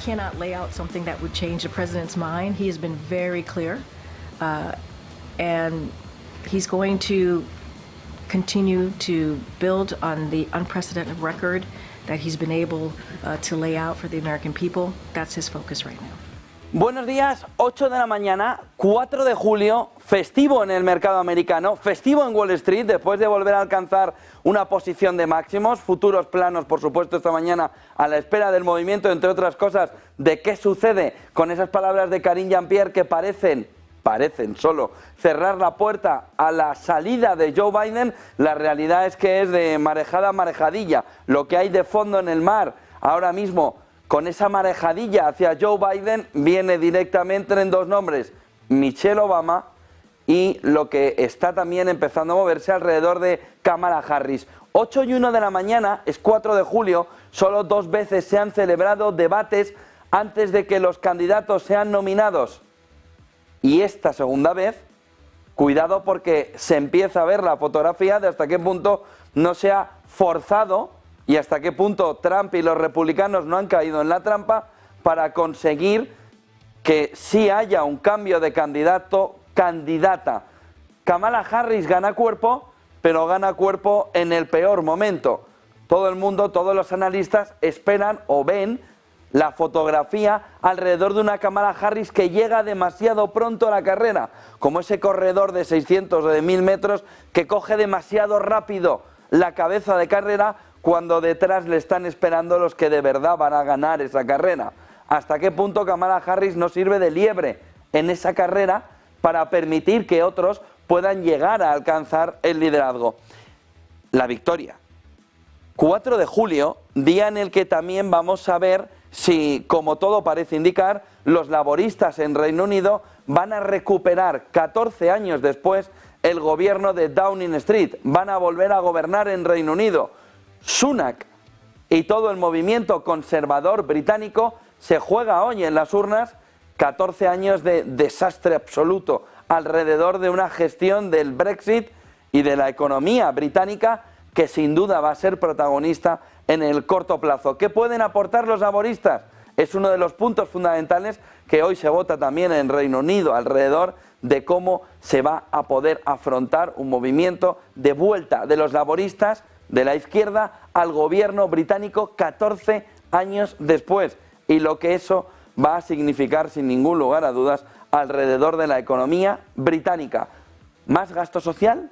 cannot lay out something that would change the president's mind. He has been very clear, and he's going to continue to build on the unprecedented record that he's been able to lay out for the American people. That's his focus right now. Buenos días, 8 de la mañana, 4 de julio, festivo en el mercado americano, festivo en Wall Street, después de volver a alcanzar una posición de máximos, futuros planos, por supuesto, esta mañana a la espera del movimiento, entre otras cosas, de qué sucede con esas palabras de Karine Jean-Pierre que parecen solo cerrar la puerta a la salida de Joe Biden. La realidad es que es de marejada a marejadilla. Lo que hay de fondo en el mar ahora mismo con esa marejadilla hacia Joe Biden viene directamente en dos nombres, Michelle Obama y lo que está también empezando a moverse alrededor de Kamala Harris. 8 y 1 de la mañana, es 4 de julio, solo 2 veces se han celebrado debates antes de que los candidatos sean nominados. Y esta segunda vez, cuidado porque se empieza a ver la fotografía de hasta qué punto no se ha forzado y hasta qué punto Trump y los republicanos no han caído en la trampa para conseguir que sí haya un cambio de candidata. Kamala Harris gana cuerpo, pero gana cuerpo en el peor momento. Todo el mundo, todos los analistas esperan o ven la fotografía alrededor de una Kamala Harris que llega demasiado pronto a la carrera, como ese corredor de 600 o de 1000 metros que coge demasiado rápido la cabeza de carrera cuando detrás le están esperando los que de verdad van a ganar esa carrera. ¿Hasta qué punto Kamala Harris no sirve de liebre en esa carrera para permitir que otros puedan llegar a alcanzar el liderazgo? La victoria. 4 de julio, día en el que también vamos a ver si, como todo parece indicar, los laboristas en Reino Unido van a recuperar 14 años después el gobierno de Downing Street, van a volver a gobernar en Reino Unido. Sunak y todo el movimiento conservador británico se juega hoy en las urnas 14 años de desastre absoluto alrededor de una gestión del Brexit y de la economía británica que sin duda va a ser protagonista en el corto plazo. ¿Qué pueden aportar los laboristas? Es uno de los puntos fundamentales que hoy se vota también en Reino Unido alrededor de cómo se va a poder afrontar un movimiento de vuelta de los laboristas de la izquierda al gobierno británico 14 años después y lo que eso va a significar sin ningún lugar a dudas alrededor de la economía británica. ¿Más gasto social?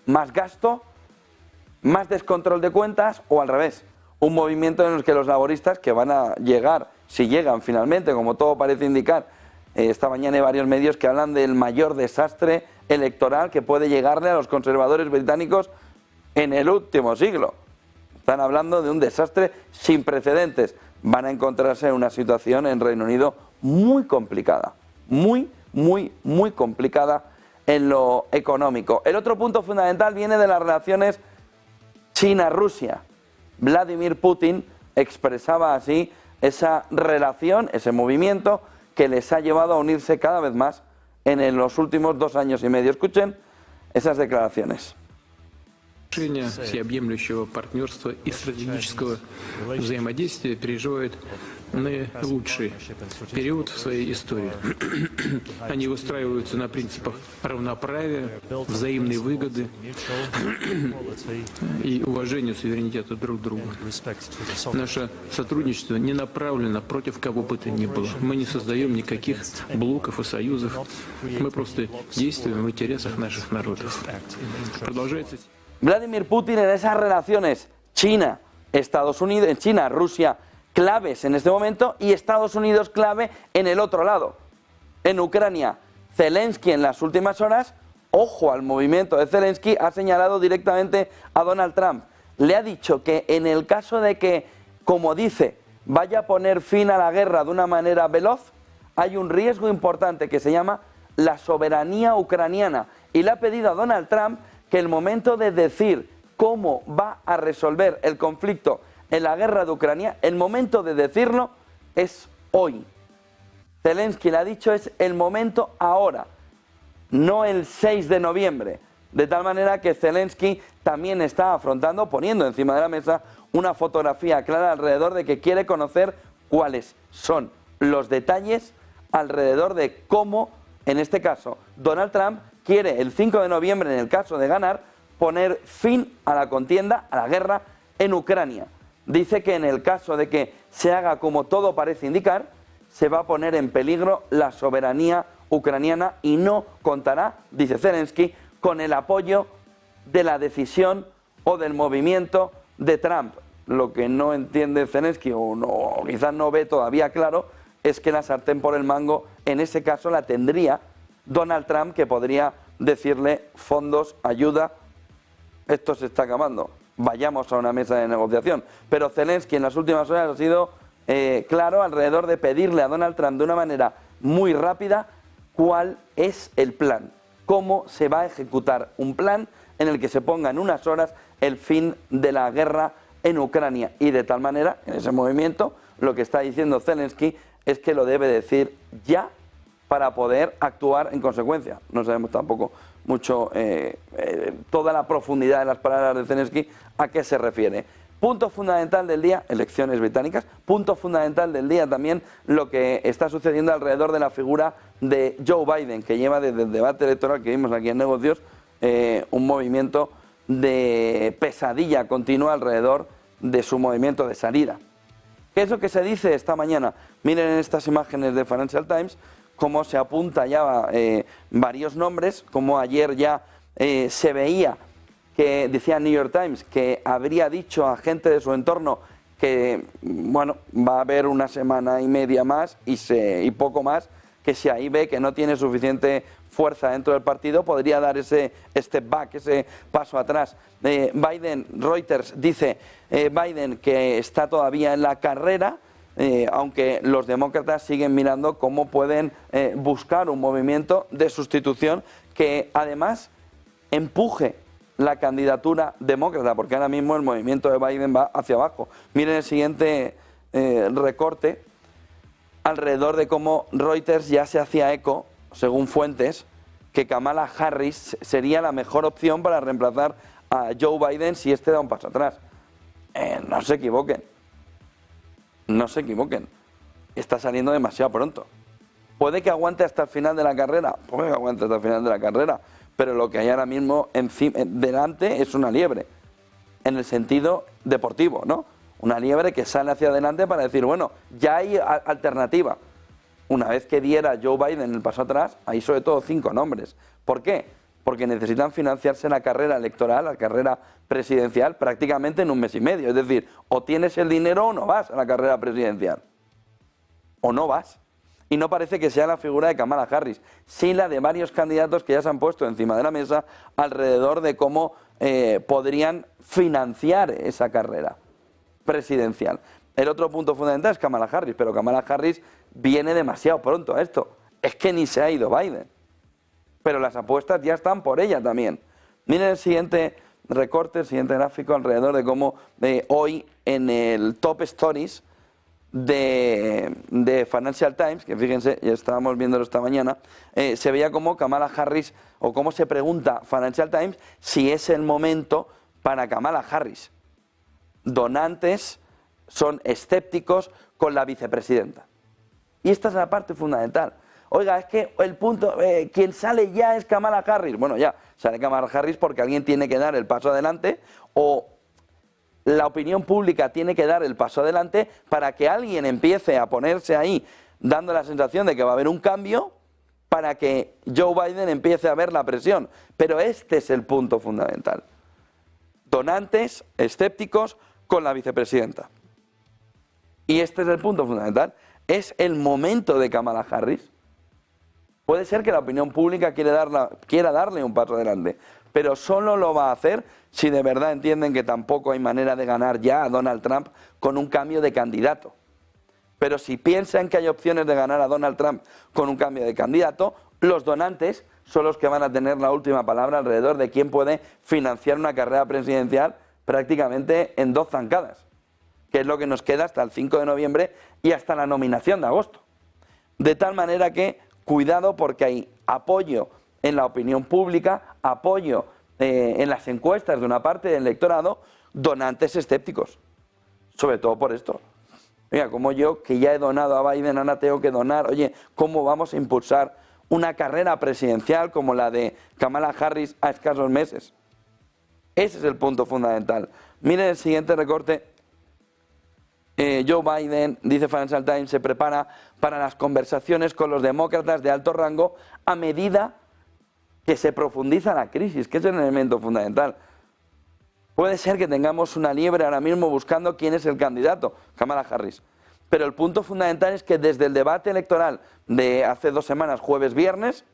¿Más gasto? ¿Más descontrol de cuentas? ¿O al revés? Un movimiento en el que los laboristas que van a llegar, si llegan finalmente, como todo parece indicar, esta mañana hay varios medios que hablan del mayor desastre electoral que puede llegarle a los conservadores británicos en el último siglo. Están hablando de un desastre sin precedentes. Van a encontrarse en una situación en Reino Unido muy complicada, muy complicada en lo económico. El otro punto fundamental viene de las relaciones China-Rusia. Vladimir Putin expresaba así esa relación, ese movimiento que les ha llevado a unirse cada vez más en los últimos 2 años y medio. Escuchen esas declaraciones. Всеобъемлющего партнерства и стратегического взаимодействия переживает наилучший период в своей истории. Они выстраиваются на принципах равноправия, взаимной выгоды и уважения суверенитета друг друга. Наше сотрудничество не направлено против кого бы то ни было. Мы не создаем никаких блоков и союзов. Мы просто действуем в интересах наших народов. Продолжается. Vladimir Putin en esas relaciones China-Estados Unidos, China-Rusia claves en este momento y Estados Unidos clave en el otro lado. En Ucrania, Zelensky en las últimas horas, ojo al movimiento de Zelensky, ha señalado directamente a Donald Trump. Le ha dicho que en el caso de que, como dice, vaya a poner fin a la guerra de una manera veloz, hay un riesgo importante que se llama la soberanía ucraniana. Y le ha pedido a Donald Trump que el momento de decir cómo va a resolver el conflicto en la guerra de Ucrania, el momento de decirlo es hoy. Zelensky le ha dicho es el momento ahora, no el 6 de noviembre. De tal manera que Zelensky también está afrontando, poniendo encima de la mesa una fotografía clara alrededor de que quiere conocer cuáles son los detalles alrededor de cómo, en este caso, Donald Trump quiere el 5 de noviembre, en el caso de ganar, poner fin a la contienda, a la guerra en Ucrania. Dice que en el caso de que se haga como todo parece indicar, se va a poner en peligro la soberanía ucraniana y no contará, dice Zelensky, con el apoyo de la decisión o del movimiento de Trump. Lo que no entiende Zelensky o quizás no ve todavía claro es que la sartén por el mango en ese caso la tendría Donald Trump, que podría decirle fondos, ayuda, esto se está acabando, vayamos a una mesa de negociación. Pero Zelensky en las últimas horas ha sido claro alrededor de pedirle a Donald Trump de una manera muy rápida cuál es el plan, cómo se va a ejecutar un plan en el que se ponga en unas horas el fin de la guerra en Ucrania. Y de tal manera, en ese movimiento, lo que está diciendo Zelensky es que lo debe decir ya para poder actuar en consecuencia. No sabemos tampoco mucho toda la profundidad de las palabras de Zelensky a qué se refiere. Punto fundamental del día, elecciones británicas. Punto fundamental del día también lo que está sucediendo alrededor de la figura de Joe Biden, que lleva desde el debate electoral que vimos aquí en Negocios un movimiento de pesadilla continua alrededor de su movimiento de salida. ¿Qué es lo que se dice esta mañana? Miren en estas imágenes de Financial Times cómo se apunta ya varios nombres, como ayer ya se veía que decía New York Times que habría dicho a gente de su entorno que bueno, va a haber una semana y media más y poco más, que si ahí ve que no tiene suficiente fuerza dentro del partido, podría dar ese step back, ese paso atrás. Reuters dice Biden que está todavía en la carrera, aunque los demócratas siguen mirando cómo pueden buscar un movimiento de sustitución que además empuje la candidatura demócrata, porque ahora mismo el movimiento de Biden va hacia abajo. Miren el siguiente recorte alrededor de cómo Reuters ya se hacía eco, según fuentes, que Kamala Harris sería la mejor opción para reemplazar a Joe Biden si este da un paso atrás. No se equivoquen. No se equivoquen. Está saliendo demasiado pronto. ¿Puede que aguante hasta el final de la carrera? Puede que aguante hasta el final de la carrera. Pero lo que hay ahora mismo delante es una liebre. En el sentido deportivo, ¿no? Una liebre que sale hacia adelante para decir, bueno, ya hay alternativa. Una vez que diera Joe Biden el paso atrás, hay sobre todo 5 nombres. ¿Por qué? Porque necesitan financiarse la carrera electoral, la carrera presidencial, prácticamente en un mes y medio. Es decir, o tienes el dinero o no vas a la carrera presidencial. O no vas. Y no parece que sea la figura de Kamala Harris, sí la de varios candidatos que ya se han puesto encima de la mesa alrededor de cómo podrían financiar esa carrera presidencial. El otro punto fundamental es Kamala Harris, pero Kamala Harris viene demasiado pronto a esto. Es que ni se ha ido Biden. Pero las apuestas ya están por ella también. Miren el siguiente recorte, el siguiente gráfico alrededor de cómo hoy en el Top Stories de Financial Times, que fíjense, ya estábamos viéndolo esta mañana, se veía cómo Kamala Harris, o cómo se pregunta Financial Times si es el momento para Kamala Harris. Donantes son escépticos con la vicepresidenta. Y esta es la parte fundamental. Oiga, es que el punto, quien sale ya es Kamala Harris. Bueno, ya, sale Kamala Harris porque alguien tiene que dar el paso adelante o la opinión pública tiene que dar el paso adelante para que alguien empiece a ponerse ahí dando la sensación de que va a haber un cambio para que Joe Biden empiece a ver la presión. Pero este es el punto fundamental. Donantes escépticos con la vicepresidenta. Y este es el punto fundamental. Es el momento de Kamala Harris. Puede ser que la opinión pública quiera darle un paso adelante, pero solo lo va a hacer si de verdad entienden que tampoco hay manera de ganar ya a Donald Trump con un cambio de candidato. Pero si piensan que hay opciones de ganar a Donald Trump con un cambio de candidato, los donantes son los que van a tener la última palabra alrededor de quién puede financiar una carrera presidencial prácticamente en 2 zancadas, que es lo que nos queda hasta el 5 de noviembre y hasta la nominación de agosto. De tal manera que cuidado porque hay apoyo en la opinión pública, apoyo en las encuestas de una parte del electorado, donantes escépticos, sobre todo por esto. Oiga, como yo, que ya he donado a Biden, ahora tengo que donar. Oye, ¿cómo vamos a impulsar una carrera presidencial como la de Kamala Harris a escasos meses? Ese es el punto fundamental. Miren el siguiente recorte. Joe Biden, dice Financial Times, se prepara para las conversaciones con los demócratas de alto rango a medida que se profundiza la crisis, que es el elemento fundamental. Puede ser que tengamos una liebre ahora mismo buscando quién es el candidato, Kamala Harris. Pero el punto fundamental es que desde el debate electoral de hace 2 semanas, jueves-viernes,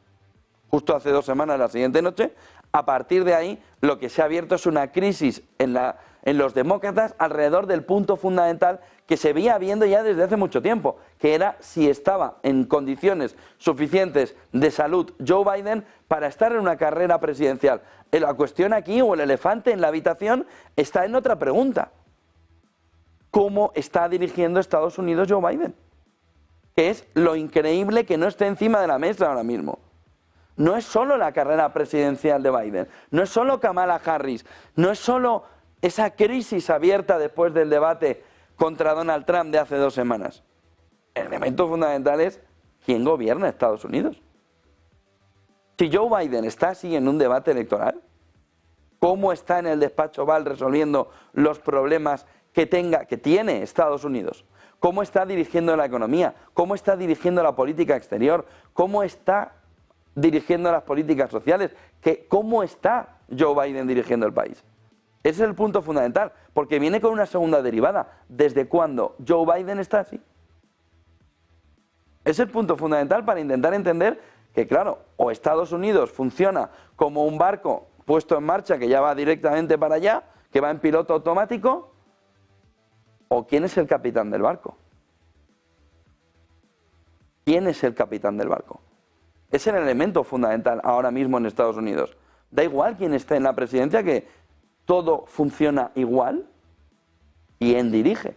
justo hace 2 semanas, la siguiente noche, a partir de ahí lo que se ha abierto es una crisis en los demócratas alrededor del punto fundamental que se veía viendo ya desde hace mucho tiempo, que era si estaba en condiciones suficientes de salud Joe Biden para estar en una carrera presidencial. La cuestión aquí, o el elefante en la habitación, está en otra pregunta. ¿Cómo está dirigiendo Estados Unidos Joe Biden? Que es lo increíble que no esté encima de la mesa ahora mismo. No es solo la carrera presidencial de Biden, no es solo Kamala Harris, no es solo esa crisis abierta después del debate contra Donald Trump de hace 2 semanas. El elemento fundamental es quién gobierna Estados Unidos. Si Joe Biden está así en un debate electoral, ¿cómo está en el despacho Oval resolviendo los problemas que tiene Estados Unidos? ¿Cómo está dirigiendo la economía? ¿Cómo está dirigiendo la política exterior? ¿Cómo está dirigiendo las políticas sociales? ¿Cómo está Joe Biden dirigiendo el país? Ese es el punto fundamental, porque viene con una segunda derivada. ¿Desde cuándo Joe Biden está así? Es el punto fundamental para intentar entender que, claro, o Estados Unidos funciona como un barco puesto en marcha que ya va directamente para allá, que va en piloto automático, o quién es el capitán del barco. ¿Quién es el capitán del barco? Es el elemento fundamental ahora mismo en Estados Unidos. Da igual quién esté en la presidencia, que todo funciona igual. ¿Quién dirige?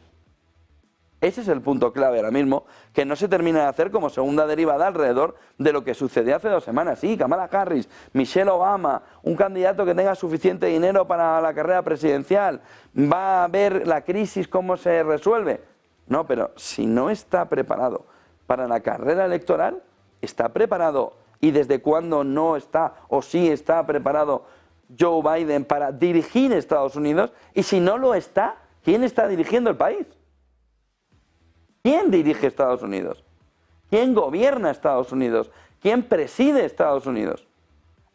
Ese es el punto clave ahora mismo, que no se termina de hacer como segunda derivada alrededor de lo que sucedió hace 2 semanas. Sí, Kamala Harris, Michelle Obama, un candidato que tenga suficiente dinero para la carrera presidencial. Va a ver la crisis, cómo se resuelve. No, pero si no está preparado para la carrera electoral, ¿está preparado? ¿Y desde cuándo no está o sí está preparado Joe Biden para dirigir Estados Unidos? Y si no lo está, ¿quién está dirigiendo el país? ¿Quién dirige Estados Unidos? ¿Quién gobierna Estados Unidos? ¿Quién preside Estados Unidos?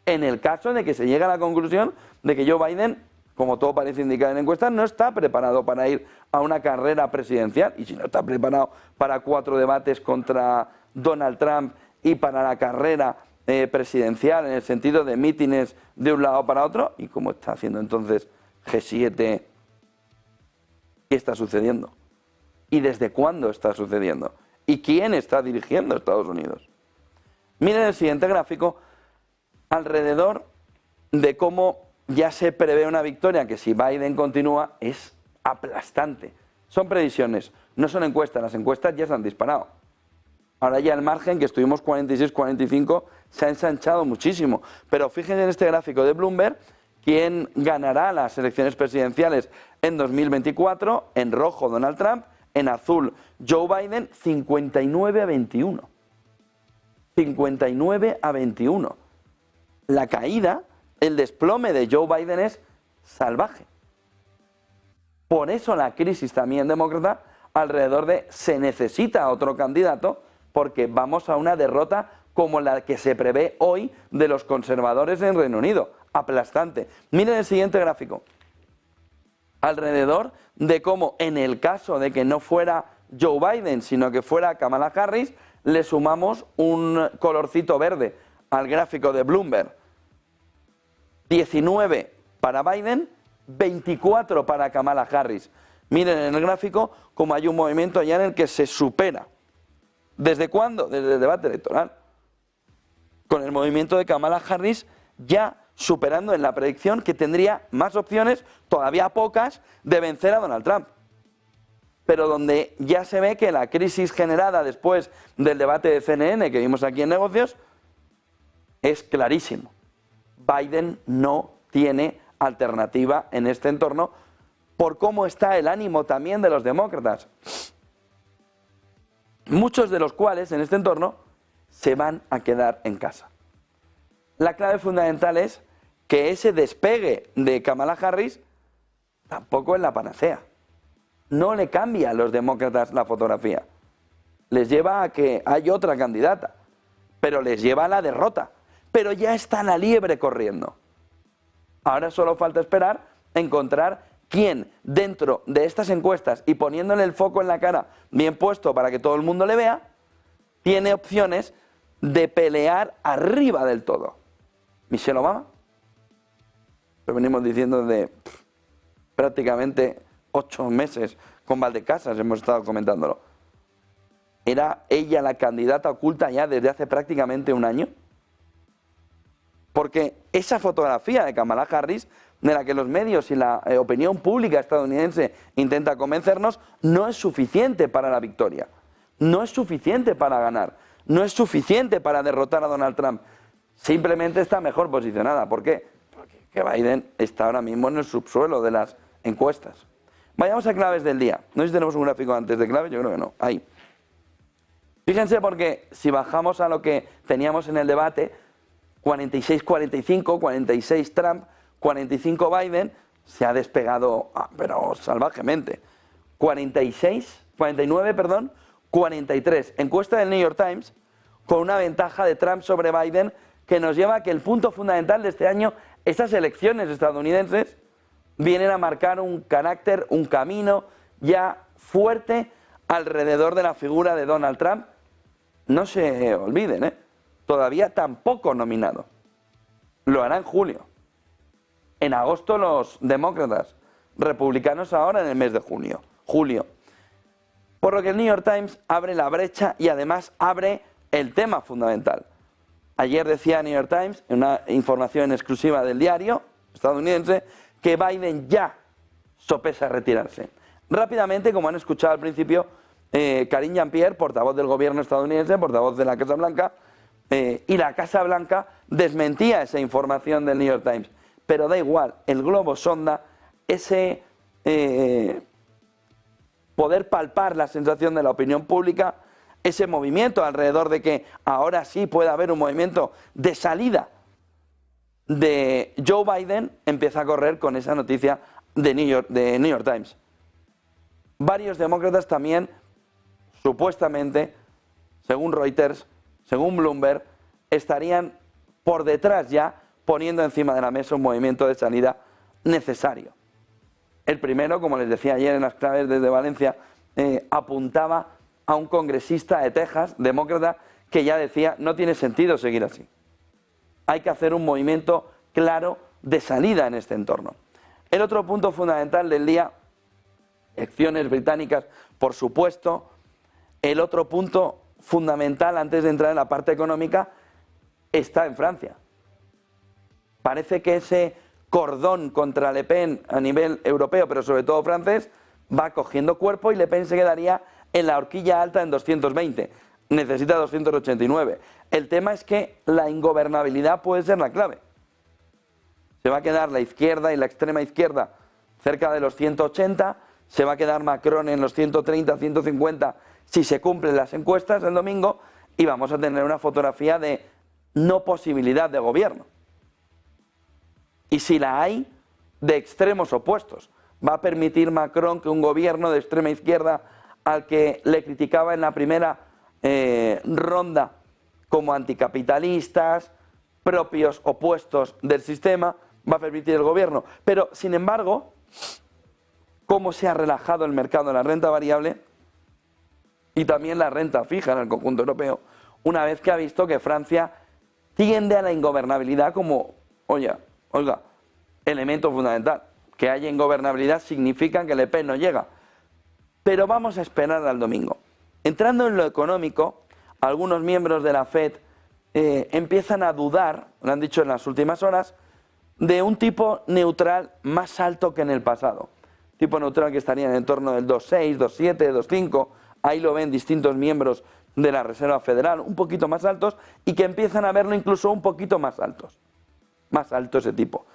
En el caso de que se llegue a la conclusión de que Joe Biden, como todo parece indicar en encuestas, no está preparado para ir a una carrera presidencial. Y si no está preparado para 4 debates contra Donald Trump y para la carrera presidencial en el sentido de mítines de un lado para otro, ¿y cómo está haciendo entonces G7? ¿Qué está sucediendo? ¿Y desde cuándo está sucediendo? ¿Y quién está dirigiendo Estados Unidos? Miren el siguiente gráfico alrededor de cómo ya se prevé una victoria que si Biden continúa es aplastante. Son previsiones, no son encuestas, las encuestas ya se han disparado. Ahora ya el margen, que estuvimos 46-45, se ha ensanchado muchísimo. Pero fíjense en este gráfico de Bloomberg, quién ganará las elecciones presidenciales en 2024, en rojo Donald Trump, en azul Joe Biden, 59-21. 59-21. La caída, el desplome de Joe Biden es salvaje. Por eso la crisis también demócrata alrededor de se necesita otro candidato, porque vamos a una derrota como la que se prevé hoy de los conservadores en Reino Unido. Aplastante. Miren el siguiente gráfico. Alrededor de cómo en el caso de que no fuera Joe Biden, sino que fuera Kamala Harris, le sumamos un colorcito verde al gráfico de Bloomberg. 19 para Biden, 24 para Kamala Harris. Miren en el gráfico cómo hay un movimiento ya en el que se supera. ¿Desde cuándo? Desde el debate electoral. Con el movimiento de Kamala Harris ya superando en la predicción que tendría más opciones, todavía pocas, de vencer a Donald Trump. Pero donde ya se ve que la crisis generada después del debate de CNN que vimos aquí en Negocios es clarísimo. Biden no tiene alternativa en este entorno por cómo está el ánimo también de los demócratas. muchos de los cuales en este entorno se van a quedar en casa. La clave fundamental es que ese despegue de Kamala Harris tampoco es la panacea. No le cambia a los demócratas la fotografía. Les lleva a que hay otra candidata, pero les lleva a la derrota. Pero ya está la liebre corriendo. Ahora solo falta esperar a encontrar quién dentro de estas encuestas y poniéndole el foco en la cara bien puesto para que todo el mundo le vea, tiene opciones de pelear arriba del todo. Michelle Obama, lo venimos diciendo de prácticamente 8 meses con Valdecasas, hemos estado comentándolo. ¿Era ella la candidata oculta ya desde hace prácticamente un año? Porque esa fotografía de Kamala Harris, de la que los medios y la opinión pública estadounidense intenta convencernos, no es suficiente para la victoria. No es suficiente para ganar. No es suficiente para derrotar a Donald Trump. Simplemente está mejor posicionada. ¿Por qué? Porque Biden está ahora mismo en el subsuelo de las encuestas. Vayamos a claves del día. No sé si tenemos un gráfico antes de claves, yo creo que no. Ahí. Fíjense porque si bajamos a lo que teníamos en el debate, 46-45, 46 Trump, 45 Biden, se ha despegado, pero salvajemente. 49, 43. Encuesta del New York Times, con una ventaja de Trump sobre Biden, que nos lleva a que el punto fundamental de este año, estas elecciones estadounidenses, vienen a marcar un carácter, un camino ya fuerte alrededor de la figura de Donald Trump. No se olviden, todavía tampoco nominado. Lo hará en julio. En agosto los demócratas, republicanos ahora en el mes de julio. Por lo que el New York Times abre la brecha y además abre el tema fundamental. Ayer decía New York Times, en una información exclusiva del diario estadounidense, que Biden ya sopesa retirarse. Rápidamente, como han escuchado al principio, Karine Jean-Pierre, portavoz del gobierno estadounidense, portavoz de la Casa Blanca, y la Casa Blanca desmentía esa información del New York Times. Pero da igual, el globo sonda, ese poder palpar la sensación de la opinión pública, ese movimiento alrededor de que ahora sí puede haber un movimiento de salida de Joe Biden, empieza a correr con esa noticia de New York Times. Varios demócratas también, supuestamente, según Reuters, según Bloomberg, estarían por detrás ya poniendo encima de la mesa un movimiento de salida necesario. El primero, como les decía ayer en las claves desde Valencia, apuntaba a un congresista de Texas, demócrata, que ya decía, no tiene sentido seguir así. Hay que hacer un movimiento claro de salida en este entorno. El otro punto fundamental del día, elecciones británicas, por supuesto. El otro punto fundamental, antes de entrar en la parte económica, está en Francia. Parece que ese cordón contra Le Pen a nivel europeo, pero sobre todo francés, va cogiendo cuerpo y Le Pen se quedaría en la horquilla alta en 220. Necesita 289. El tema es que la ingobernabilidad puede ser la clave. Se va a quedar la izquierda y la extrema izquierda cerca de los 180, se va a quedar Macron en los 130, 150 si se cumplen las encuestas el domingo, y vamos a tener una fotografía de no posibilidad de gobierno. Y si la hay, de extremos opuestos. Va a permitir Macron que un gobierno de extrema izquierda, al que le criticaba en la primera ronda como anticapitalistas, propios opuestos del sistema, va a permitir el gobierno. Pero, sin embargo, cómo se ha relajado el mercado de la renta variable y también la renta fija en el conjunto europeo, una vez que ha visto que Francia tiende a la ingobernabilidad como, oiga, elemento fundamental. Que haya ingobernabilidad significa que Le Pen no llega. Pero vamos a esperar al domingo. Entrando en lo económico, algunos miembros de la FED empiezan a dudar, lo han dicho en las últimas horas, de un tipo neutral más alto que en el pasado. Tipo neutral que estaría en torno del 2,6, 2,7, 2,5. Ahí lo ven distintos miembros de la Reserva Federal, un poquito más altos, y que empiezan a verlo incluso un poquito más altos. Más alto ese tipo.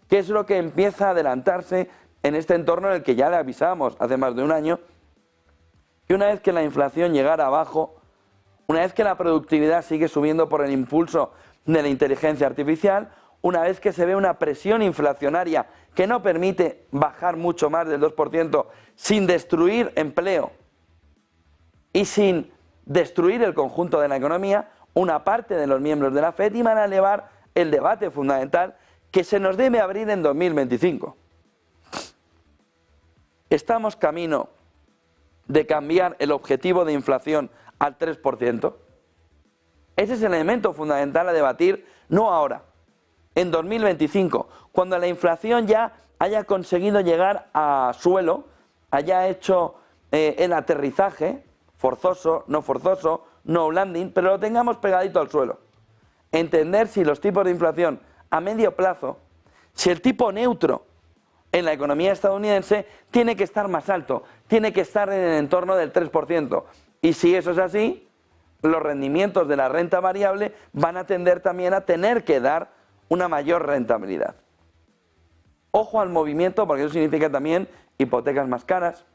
¿Qué es lo que empieza a adelantarse en este entorno en el que ya le avisábamos hace más de un año que una vez que la inflación llegara abajo, una vez que la productividad sigue subiendo por el impulso de la inteligencia artificial, una vez que se ve una presión inflacionaria que no permite bajar mucho más del 2% sin destruir empleo y sin destruir el conjunto de la economía, una parte de los miembros de la FED iban a elevar el debate fundamental que se nos debe abrir en 2025. ¿Estamos camino de cambiar el objetivo de inflación al 3%? Ese es el elemento fundamental a debatir, no ahora, en 2025, cuando la inflación ya haya conseguido llegar a suelo, haya hecho el aterrizaje, forzoso, no landing, pero lo tengamos pegadito al suelo. Entender si los tipos de inflación a medio plazo, si el tipo neutro en la economía estadounidense tiene que estar más alto, tiene que estar en el entorno del 3%. Y si eso es así, los rendimientos de la renta variable van a tender también a tener que dar una mayor rentabilidad. Ojo al movimiento, porque eso significa también hipotecas más caras,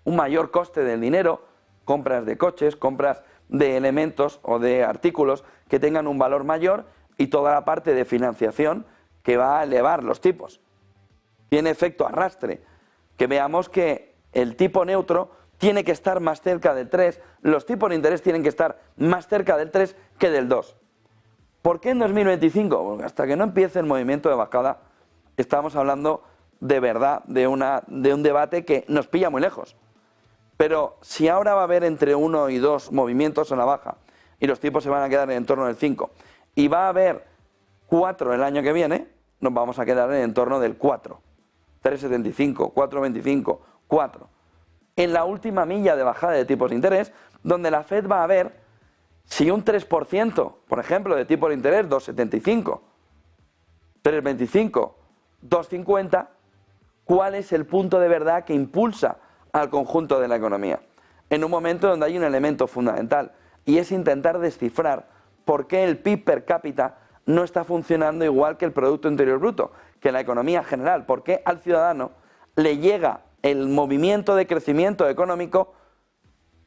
un mayor coste del dinero, compras de coches, compras de elementos o de artículos que tengan un valor mayor y toda la parte de financiación que va a elevar los tipos. Tiene efecto arrastre, que veamos que el tipo neutro tiene que estar más cerca del 3, los tipos de interés tienen que estar más cerca del 3 que del 2. ¿Por qué en 2025? Porque hasta que no empiece el movimiento de bajada, estamos hablando de verdad de un debate que nos pilla muy lejos. Pero si ahora va a haber entre 1 y 2 movimientos en la baja y los tipos se van a quedar en torno del 5 y va a haber 4 el año que viene, nos vamos a quedar en torno del 4. 3,75, 4,25, 4. En la última milla de bajada de tipos de interés, donde la FED va a ver si un 3%, por ejemplo, de tipo de interés, 2,75, 3,25, 2,50, ¿cuál es el punto de verdad que impulsa al conjunto de la economía? En un momento donde hay un elemento fundamental, y es intentar descifrar por qué el PIB per cápita no está funcionando igual que el Producto Interior Bruto, que la economía general, por qué al ciudadano le llega el movimiento de crecimiento económico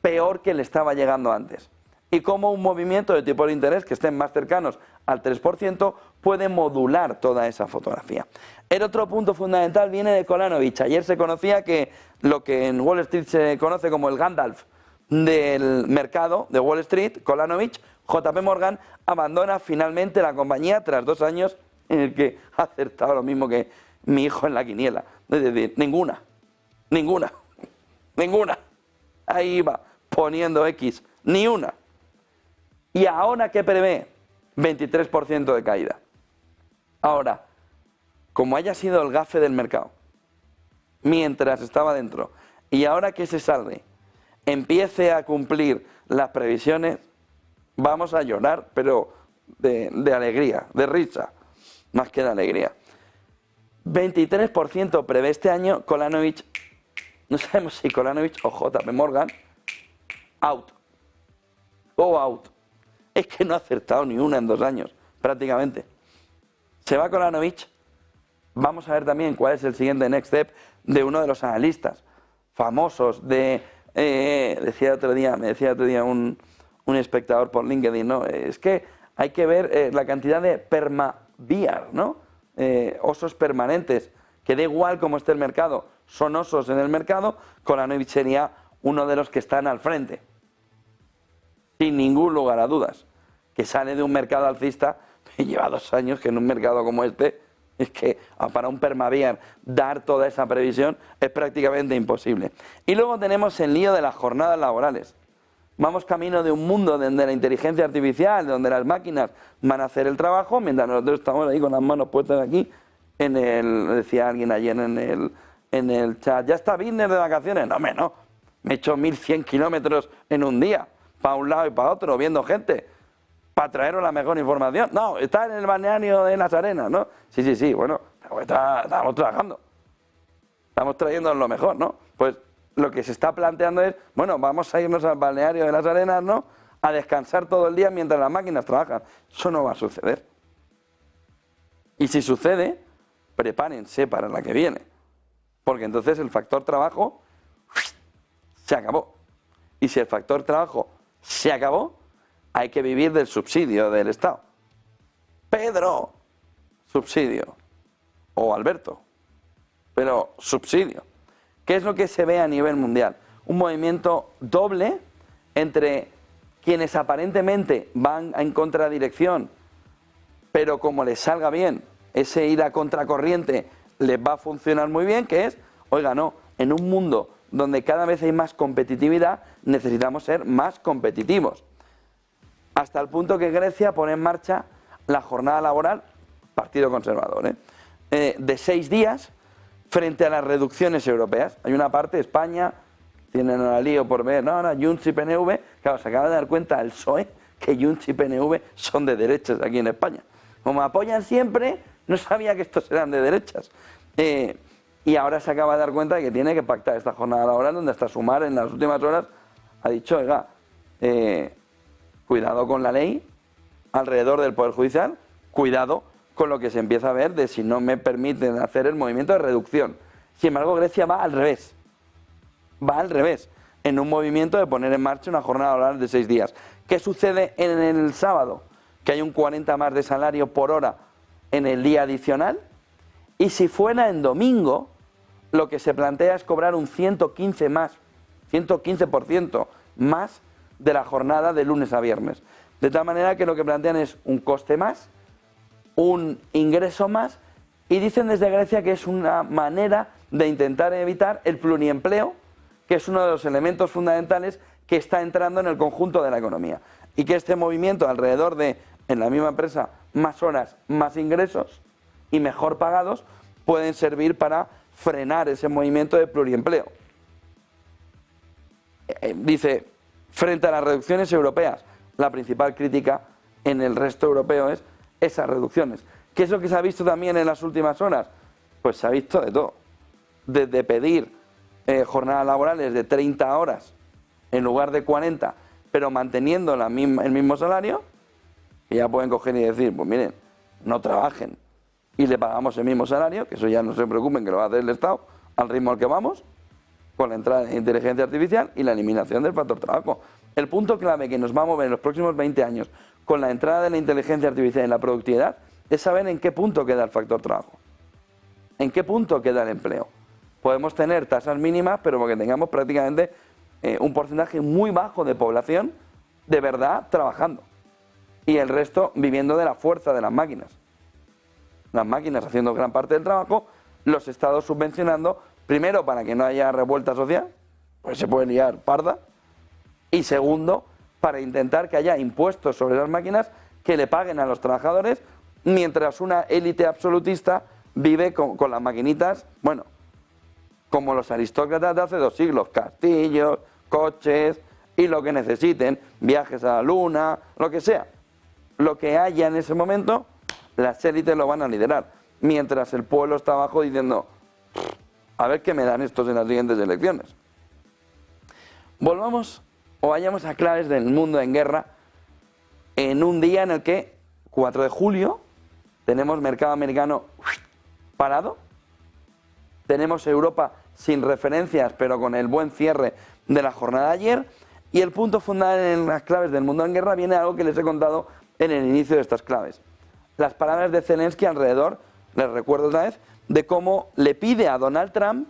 peor que le estaba llegando antes. Y cómo un movimiento de tipo de interés que estén más cercanos al 3% puede modular toda esa fotografía. El otro punto fundamental viene de Kolanovich. Ayer se conocía que lo que en Wall Street se conoce como el Gandalf del mercado de Wall Street, Kolanovich, JP Morgan, abandona finalmente la compañía tras 2 años en el que ha acertado lo mismo que mi hijo en la quiniela. Es decir, ninguna. Ahí va, poniendo X, ni una. ¿Y ahora qué prevé? 23% de caída. Ahora, como haya sido el gafe del mercado, mientras estaba dentro, y ahora que se salve, empiece a cumplir las previsiones, vamos a llorar, pero de alegría, de risa, más que de alegría. 23% prevé este año. Kolanovich, no sabemos si Kolanovich o JP Morgan, out. Go out. Es que no ha acertado ni una en 2 años, prácticamente. Se va Kolanovich. Vamos a ver también cuál es el siguiente next step de uno de los analistas famosos de... me decía otro día un espectador por LinkedIn, ¿no? Es que hay que ver la cantidad de permabear, ¿no? Osos permanentes, que da igual cómo esté el mercado, son osos en el mercado. Kolanovich sería uno de los que están al frente, sin ningún lugar a dudas, que sale de un mercado alcista y lleva 2 años que en un mercado como este, es que para un permabear dar toda esa previsión es prácticamente imposible. Y luego tenemos el lío de las jornadas laborales. Vamos camino de un mundo donde la inteligencia artificial, donde las máquinas van a hacer el trabajo, mientras nosotros estamos ahí con las manos puestas aquí, decía alguien ayer en el chat, ¿ya está business de vacaciones? No, me he hecho 1100 kilómetros en un día, para un lado y para otro, viendo gente, para traeros la mejor información. No, está en el balneario de Las Arenas, ¿no? Sí, bueno, estamos trabajando, estamos trayendo lo mejor, ¿no? Pues lo que se está planteando es, bueno, vamos a irnos al balneario de Las Arenas, ¿no?, a descansar todo el día mientras las máquinas trabajan. Eso no va a suceder. Y si sucede, prepárense para la que viene. Porque entonces el factor trabajo se acabó. Y si el factor trabajo se acabó, hay que vivir del subsidio del Estado. Pedro, subsidio. O Alberto, pero subsidio. ¿Qué es lo que se ve a nivel mundial? Un movimiento doble entre quienes aparentemente van en contradirección, pero como les salga bien, ese ir a contracorriente les va a funcionar muy bien, que es, oiga, no, en un mundo donde cada vez hay más competitividad, necesitamos ser más competitivos. Hasta el punto que Grecia pone en marcha la jornada laboral, Partido Conservador, de 6 días frente a las reducciones europeas. Hay una parte, España, tienen el lío por ver, no, Junts y PNV, claro, se acaba de dar cuenta el PSOE que Junts y PNV son de derechas aquí en España. Como apoyan siempre, no sabía que estos eran de derechas. Y ahora se acaba de dar cuenta de que tiene que pactar esta jornada laboral, donde hasta Sumar en las últimas horas ha dicho, oiga, cuidado con la ley alrededor del Poder Judicial, cuidado con lo que se empieza a ver de si no me permiten hacer el movimiento de reducción. Sin embargo, Grecia va al revés. Va al revés, en un movimiento de poner en marcha una jornada laboral de 6 días. ¿Qué sucede en el sábado? Que hay un 40 más de salario por hora en el día adicional. Y si fuera en domingo, lo que se plantea es cobrar un 115% más de la jornada de lunes a viernes. De tal manera que lo que plantean es un coste más, un ingreso más, y dicen desde Grecia que es una manera de intentar evitar el pluriempleo, que es uno de los elementos fundamentales que está entrando en el conjunto de la economía. Y que este movimiento alrededor de, en la misma empresa, más horas, más ingresos y mejor pagados, pueden servir para frenar ese movimiento de pluriempleo. Dice, frente a las reducciones europeas, la principal crítica en el resto europeo es esas reducciones. ¿Qué es lo que se ha visto también en las últimas horas? Pues se ha visto de todo. Desde pedir jornadas laborales de 30 horas en lugar de 40, pero manteniendo el mismo salario, que ya pueden coger y decir, pues miren, no trabajen y le pagamos el mismo salario, que eso ya no se preocupen que lo va a hacer el Estado, al ritmo al que vamos, con la entrada de inteligencia artificial y la eliminación del factor trabajo. El punto clave que nos va a mover en los próximos 20 años con la entrada de la inteligencia artificial en la productividad es saber en qué punto queda el factor trabajo, en qué punto queda el empleo. Podemos tener tasas mínimas, pero porque tengamos prácticamente un porcentaje muy bajo de población de verdad trabajando y el resto viviendo de la fuerza de las máquinas. Las máquinas haciendo gran parte del trabajo, los estados subvencionando, primero para que no haya revuelta social, pues se puede liar parda, y segundo, para intentar que haya impuestos sobre las máquinas que le paguen a los trabajadores, mientras una élite absolutista vive con las maquinitas, bueno, como los aristócratas de hace 2 siglos, castillos, coches y lo que necesiten, viajes a la luna, lo que sea. Lo que haya en ese momento, las élites lo van a liderar, mientras el pueblo está abajo diciendo, a ver qué me dan estos en las siguientes elecciones. Volvamos o vayamos a claves del mundo en guerra en un día en el que, 4 de julio, tenemos mercado americano parado, tenemos Europa sin referencias, pero con el buen cierre de la jornada de ayer, y el punto fundamental en las claves del mundo en guerra viene algo que les he contado en el inicio de estas claves. Las palabras de Zelensky alrededor, les recuerdo otra vez, de cómo le pide a Donald Trump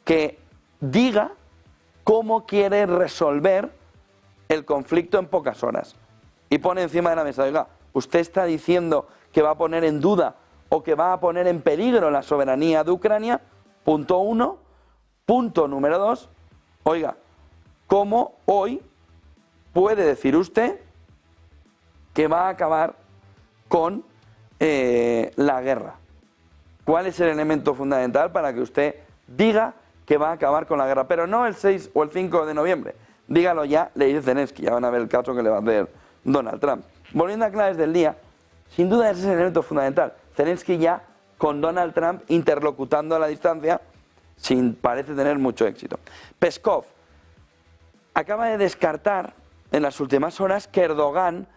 que diga cómo quiere resolver el conflicto en pocas horas. Y pone encima de la mesa, oiga, usted está diciendo que va a poner en duda o que va a poner en peligro la soberanía de Ucrania, punto 1. Punto número 2, oiga, ¿cómo hoy puede decir usted que va a acabar con la guerra? ¿Cuál es el elemento fundamental para que usted diga que va a acabar con la guerra? Pero no el 6 o el 5 de noviembre. Dígalo ya, le dice Zelensky. Ya van a ver el caso que le va a hacer Donald Trump. Volviendo a claves del día, sin duda ese es el elemento fundamental. Zelensky ya con Donald Trump interlocutando a la distancia, sin parece tener mucho éxito. Peskov acaba de descartar en las últimas horas que Erdogan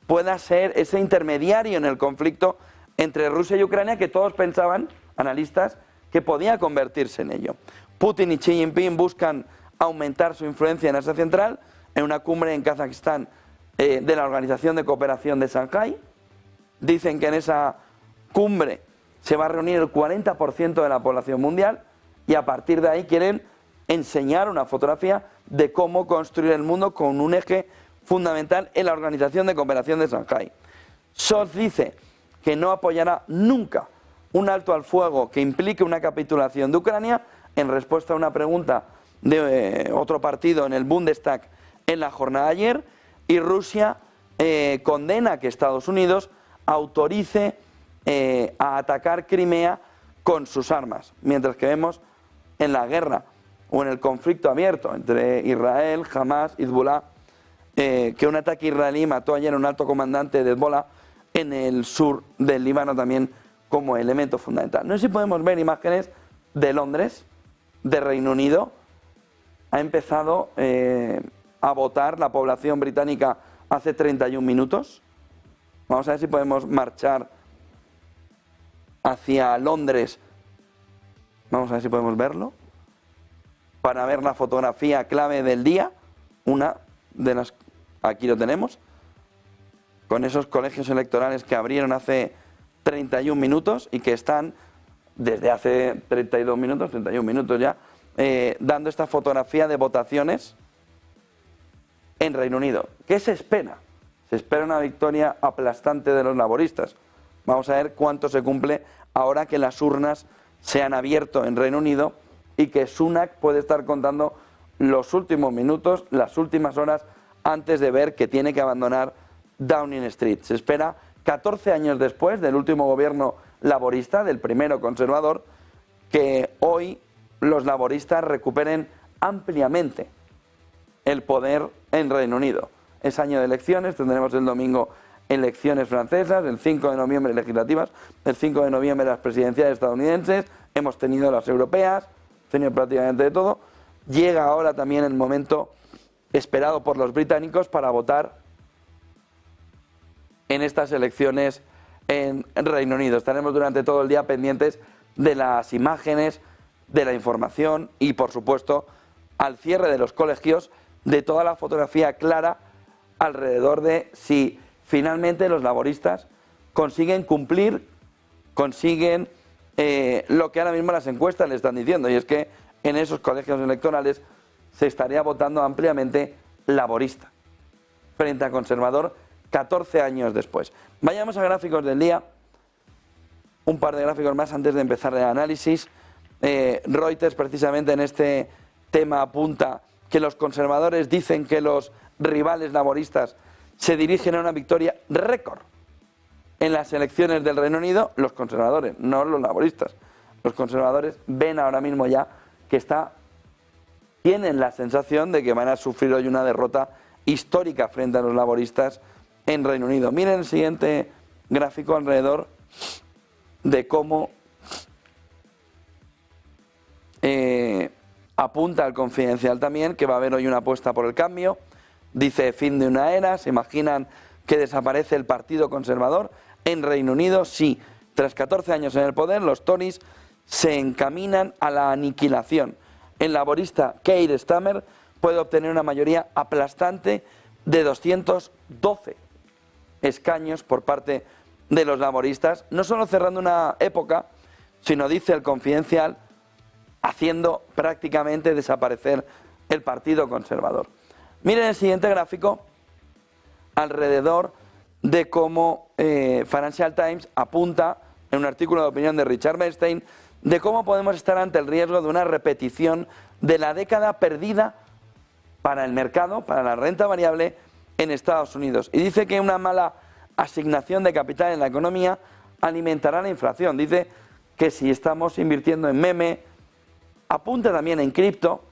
pueda ser ese intermediario en el conflicto entre Rusia y Ucrania que todos pensaban, analistas, que podía convertirse en ello. Putin y Xi Jinping buscan aumentar su influencia en Asia Central en una cumbre en Kazajistán de la Organización de Cooperación de Shanghái. Dicen que en esa cumbre se va a reunir el 40% de la población mundial y a partir de ahí quieren enseñar una fotografía de cómo construir el mundo con un eje fundamental en la Organización de Cooperación de Shanghái. Scholz dice que no apoyará nunca un alto al fuego que implique una capitulación de Ucrania, en respuesta a una pregunta de otro partido en el Bundestag en la jornada de ayer, y Rusia condena que Estados Unidos autorice a atacar Crimea con sus armas, mientras que vemos en la guerra o en el conflicto abierto entre Israel, Hamas, Hezbollah, que un ataque israelí mató ayer a un alto comandante de Hezbollah en el sur del Líbano también como elemento fundamental. No sé si podemos ver imágenes de Londres, de Reino Unido. Ha empezado a votar la población británica hace 31 minutos. Vamos a ver si podemos marchar hacia Londres. Vamos a ver si podemos verlo. Para ver la fotografía clave del día. Una de las... Aquí lo tenemos. Con esos colegios electorales que abrieron hace 31 minutos y que están desde hace 31 minutos ya, dando esta fotografía de votaciones en Reino Unido. ¿Qué se espera? Se espera una victoria aplastante de los laboristas. Vamos a ver cuánto se cumple ahora que las urnas se han abierto en Reino Unido y que Sunak puede estar contando los últimos minutos, las últimas horas antes de ver que tiene que abandonar Downing Street. Se espera 14 años después del último gobierno laborista, del primero conservador, que hoy los laboristas recuperen ampliamente el poder en Reino Unido. Es año de elecciones, tendremos el domingo elecciones francesas, el 5 de noviembre legislativas, el 5 de noviembre las presidenciales estadounidenses, hemos tenido las europeas, tenido prácticamente de todo. Llega ahora también el momento esperado por los británicos para votar en estas elecciones en Reino Unido. Estaremos durante todo el día pendientes de las imágenes, de la información y, por supuesto, al cierre de los colegios, de toda la fotografía clara alrededor de si finalmente los laboristas consiguen cumplir, consiguen lo que ahora mismo las encuestas le están diciendo, y es que en esos colegios electorales se estaría votando ampliamente laborista frente a conservador 14 años después. Vayamos a gráficos del día, un par de gráficos más antes de empezar el análisis. Reuters precisamente en este tema apunta que los conservadores dicen que los rivales laboristas se dirigen a una victoria récord en las elecciones del Reino Unido. Los conservadores, no los laboristas. Los conservadores ven ahora mismo ya que tienen la sensación de que van a sufrir hoy una derrota histórica frente a los laboristas en Reino Unido. Miren el siguiente gráfico alrededor de cómo apunta al Confidencial también que va a haber hoy una apuesta por el cambio. Dice: fin de una era. ¿Se imaginan que desaparece el Partido Conservador en Reino Unido? Sí, tras 14 años en el poder, los Tories se encaminan a la aniquilación. El laborista Keir Starmer puede obtener una mayoría aplastante de 212 escaños por parte de los laboristas, no solo cerrando una época, sino, dice el Confidencial, haciendo prácticamente desaparecer el Partido Conservador. Miren el siguiente gráfico alrededor de cómo Financial Times apunta en un artículo de opinión de Richard Bernstein de cómo podemos estar ante el riesgo de una repetición de la década perdida para el mercado, para la renta variable en Estados Unidos. Y dice que una mala asignación de capital en la economía alimentará la inflación. Dice que si estamos invirtiendo en meme, apunta también en cripto,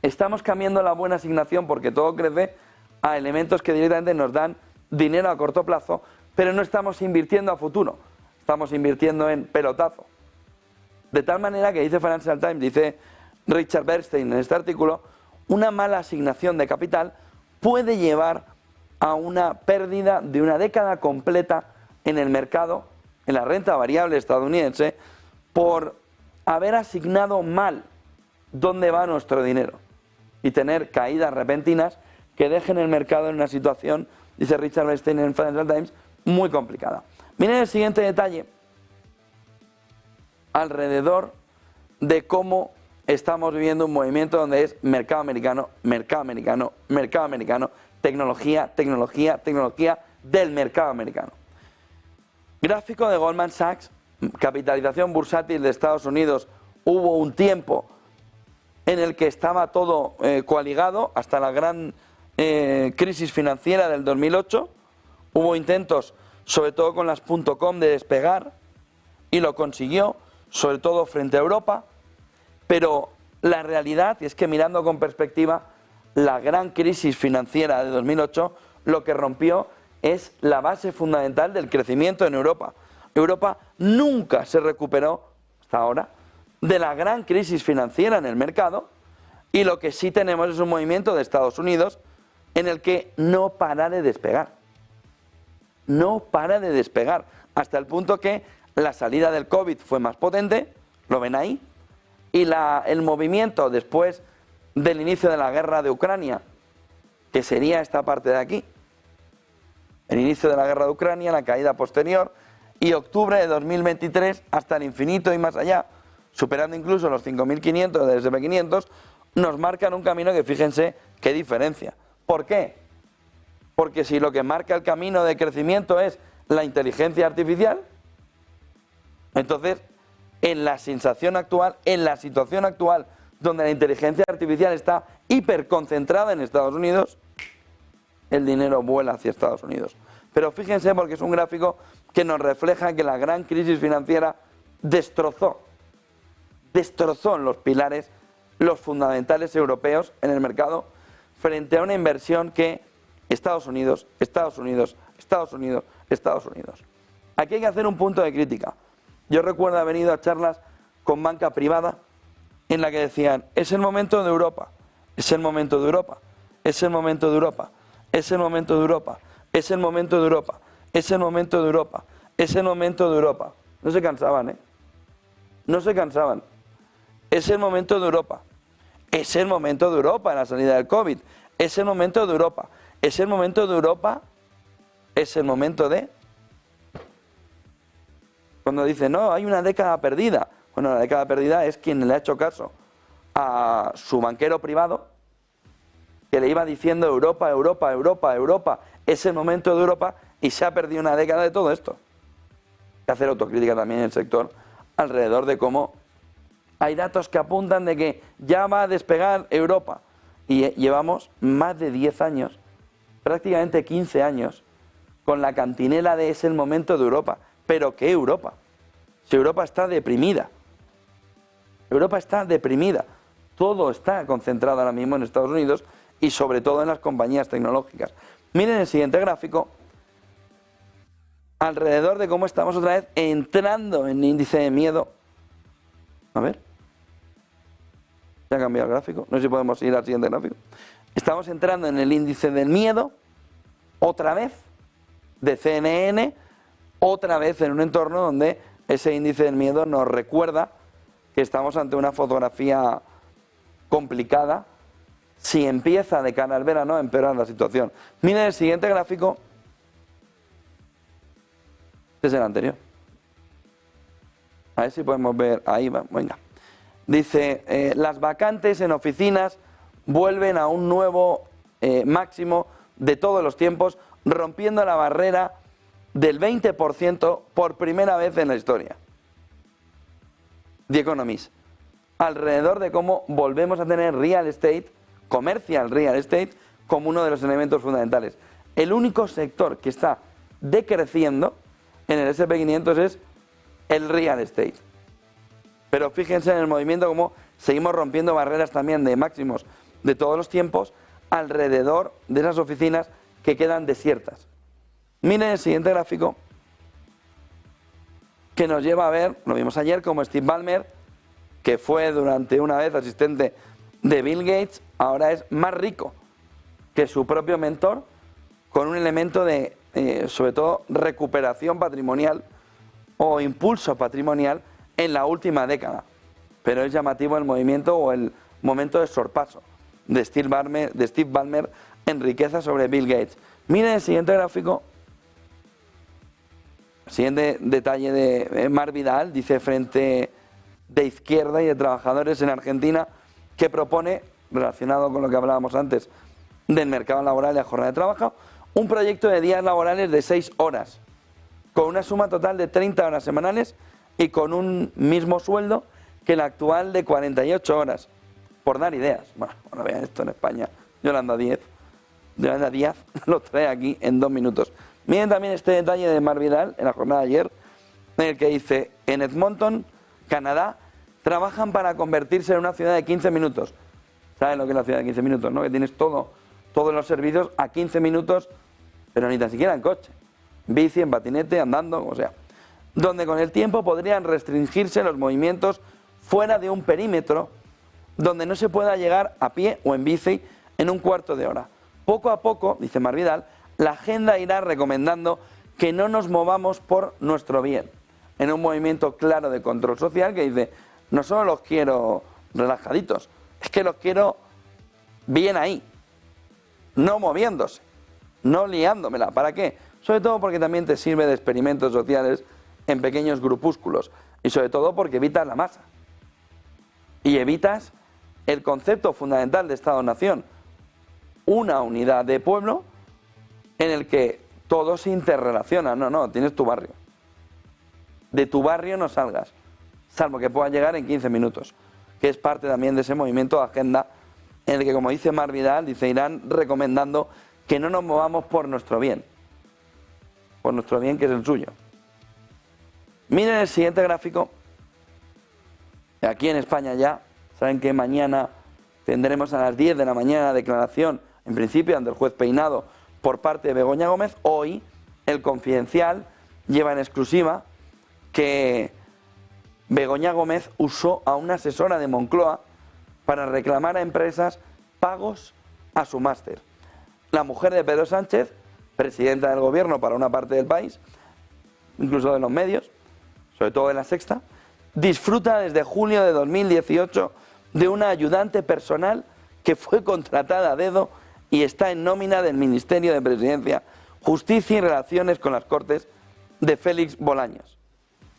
estamos cambiando la buena asignación porque todo crece a elementos que directamente nos dan dinero a corto plazo, pero no estamos invirtiendo a futuro, estamos invirtiendo en pelotazo. De tal manera que dice Financial Times, dice Richard Bernstein en este artículo, una mala asignación de capital puede llevar a una pérdida de una década completa en el mercado, en la renta variable estadounidense, por haber asignado mal dónde va nuestro dinero y tener caídas repentinas que dejen el mercado en una situación, dice Richard Bernstein en Financial Times, muy complicada. Miren el siguiente detalle alrededor de cómo estamos viviendo un movimiento donde es mercado americano, mercado americano, mercado americano, tecnología, tecnología, tecnología del mercado americano. Gráfico de Goldman Sachs, capitalización bursátil de Estados Unidos. Hubo un tiempo en el que estaba todo coaligado hasta la gran crisis financiera del 2008. Hubo intentos, sobre todo con las .com, de despegar y lo consiguió, sobre todo frente a Europa. Pero la realidad es que, mirando con perspectiva, la gran crisis financiera de 2008 lo que rompió es la base fundamental del crecimiento en Europa. Europa nunca se recuperó, hasta ahora, de la gran crisis financiera en el mercado, y lo que sí tenemos es un movimiento de Estados Unidos en el que no para de despegar. No para de despegar, hasta el punto que la salida del COVID fue más potente, lo ven ahí, y el movimiento después del inicio de la guerra de Ucrania, que sería esta parte de aquí, el inicio de la guerra de Ucrania, la caída posterior, y octubre de 2023 hasta el infinito y más allá, superando incluso los 5.500 del S&P 500, nos marcan un camino que, fíjense qué diferencia. ¿Por qué? Porque si lo que marca el camino de crecimiento es la inteligencia artificial, entonces en la sensación actual, en la situación actual, donde la inteligencia artificial está hiperconcentrada en Estados Unidos, el dinero vuela hacia Estados Unidos. Pero fíjense, porque es un gráfico que nos refleja que la gran crisis financiera destrozó los pilares, los fundamentales europeos en el mercado, frente a una inversión que Estados Unidos, Estados Unidos, Estados Unidos, Estados Unidos. Aquí hay que hacer un punto de crítica. Yo recuerdo haber ido a charlas con banca privada en la que decían: es el momento de Europa, es el momento de Europa, es el momento de Europa, es el momento de Europa, es el momento de Europa, es el momento de Europa, es el momento de Europa. No se cansaban, ¿eh? No se cansaban. Es el momento de Europa. Es el momento de Europa en la salida del COVID. Es el momento de Europa. Es el momento de Europa. Es el momento de... Cuando dicen, no, hay una década perdida. Bueno, la década perdida es quien le ha hecho caso a su banquero privado, que le iba diciendo Europa, Europa, Europa, Europa, es el momento de Europa, y se ha perdido una década de todo esto. Hay que hacer autocrítica también en el sector alrededor de cómo hay datos que apuntan de que ya va a despegar Europa, y llevamos más de 10 años, prácticamente 15 años, con la cantinela de es el momento de Europa. ¿Pero qué Europa? Si Europa está deprimida. Europa está deprimida. Todo está concentrado ahora mismo en Estados Unidos y sobre todo en las compañías tecnológicas. Miren el siguiente gráfico, alrededor de cómo estamos otra vez entrando en índice de miedo. A ver. Ya ha cambiado el gráfico. No sé si podemos ir al siguiente gráfico. Estamos entrando en el índice del miedo, otra vez, de CNN, otra vez en un entorno donde ese índice del miedo nos recuerda que estamos ante una fotografía complicada. Si empieza de cara al verano, empeora la situación. Miren el siguiente gráfico. Este es el anterior. A ver si podemos ver. Ahí va, venga. Dice, las vacantes en oficinas vuelven a un nuevo máximo de todos los tiempos, rompiendo la barrera del 20% por primera vez en la historia. The Economist. Alrededor de cómo volvemos a tener real estate, commercial real estate, como uno de los elementos fundamentales. El único sector que está decreciendo en el S&P 500 es el real estate. Pero fíjense en el movimiento como seguimos rompiendo barreras también de máximos de todos los tiempos alrededor de esas oficinas que quedan desiertas. Miren el siguiente gráfico, que nos lleva a ver, lo vimos ayer, como Steve Ballmer, que fue durante una vez asistente de Bill Gates, ahora es más rico que su propio mentor, con un elemento de, sobre todo, recuperación patrimonial o impulso patrimonial en la última década. pero es llamativo el movimiento o el momento de sorpaso de Steve Ballmer en riqueza sobre Bill Gates. Miren el siguiente gráfico. Siguiente detalle de Mar Vidal, dice Frente de Izquierda y de Trabajadores en Argentina, que propone, relacionado con lo que hablábamos antes del mercado laboral y la jornada de trabajo, un proyecto de días laborales de 6 horas, con una suma total de 30 horas semanales y con un mismo sueldo que el actual de 48 horas, por dar ideas. Bueno, vean esto en España, Yolanda Díaz lo trae aquí en 2 minutos. Miren también este detalle de Mar Vidal en la jornada de ayer, en el que dice, en Edmonton, Canadá, trabajan para convertirse en una ciudad de 15 minutos. ¿Saben lo que es la ciudad de 15 minutos, no? Que tienes todos los servicios a 15 minutos, pero ni tan siquiera en coche. En bici, en patinete, andando, como sea. Donde con el tiempo podrían restringirse los movimientos fuera de un perímetro donde no se pueda llegar a pie o en bici en un cuarto de hora. Poco a poco, dice Mar Vidal, la agenda irá recomendando que no nos movamos por nuestro bien, en un movimiento claro de control social que dice, no solo los quiero relajaditos, es que los quiero bien ahí, no moviéndose, no liándomela. ¿Para qué? Sobre todo porque también te sirve de experimentos sociales en pequeños grupúsculos y sobre todo porque evitas la masa y evitas el concepto fundamental de Estado-Nación, una unidad de pueblo en el que todo se interrelaciona. No, tienes tu barrio. De tu barrio no salgas, salvo que puedas llegar en 15 minutos, que es parte también de ese movimiento de agenda en el que, como dice Mar Vidal, dice, irán recomendando que no nos movamos por nuestro bien que es el suyo. Miren el siguiente gráfico. Aquí en España ya, saben que mañana tendremos a las 10 de la mañana declaración, en principio ante el juez Peinado, por parte de Begoña Gómez. Hoy el Confidencial lleva en exclusiva que Begoña Gómez usó a una asesora de Moncloa para reclamar a empresas pagos a su máster. La mujer de Pedro Sánchez, presidenta del gobierno para una parte del país, incluso de los medios, sobre todo de La Sexta, disfruta desde julio de 2018 de una ayudante personal que fue contratada a dedo y está en nómina del Ministerio de Presidencia, Justicia y Relaciones con las Cortes de Félix Bolaños.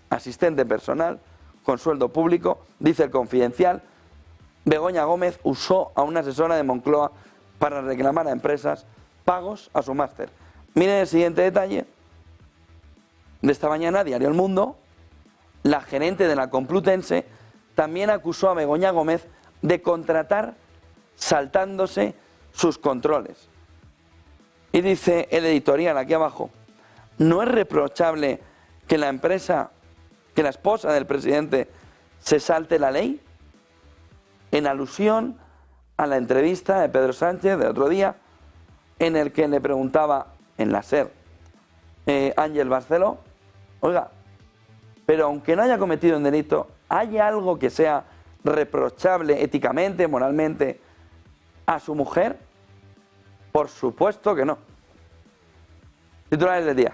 Asistente personal, con sueldo público, dice el Confidencial, Begoña Gómez usó a una asesora de Moncloa para reclamar a empresas pagos a su máster. Miren el siguiente detalle de esta mañana, Diario El Mundo. La gerente de la Complutense también acusó a Begoña Gómez de contratar saltándose sus controles. Y dice el editorial aquí abajo, ¿no es reprochable que la esposa del presidente se salte la ley? En alusión a la entrevista de Pedro Sánchez del otro día, en el que le preguntaba en la SER Ángel Barceló, oiga, pero aunque no haya cometido un delito, ¿hay algo que sea reprochable éticamente, moralmente a su mujer? Por supuesto que no. Titulares del día.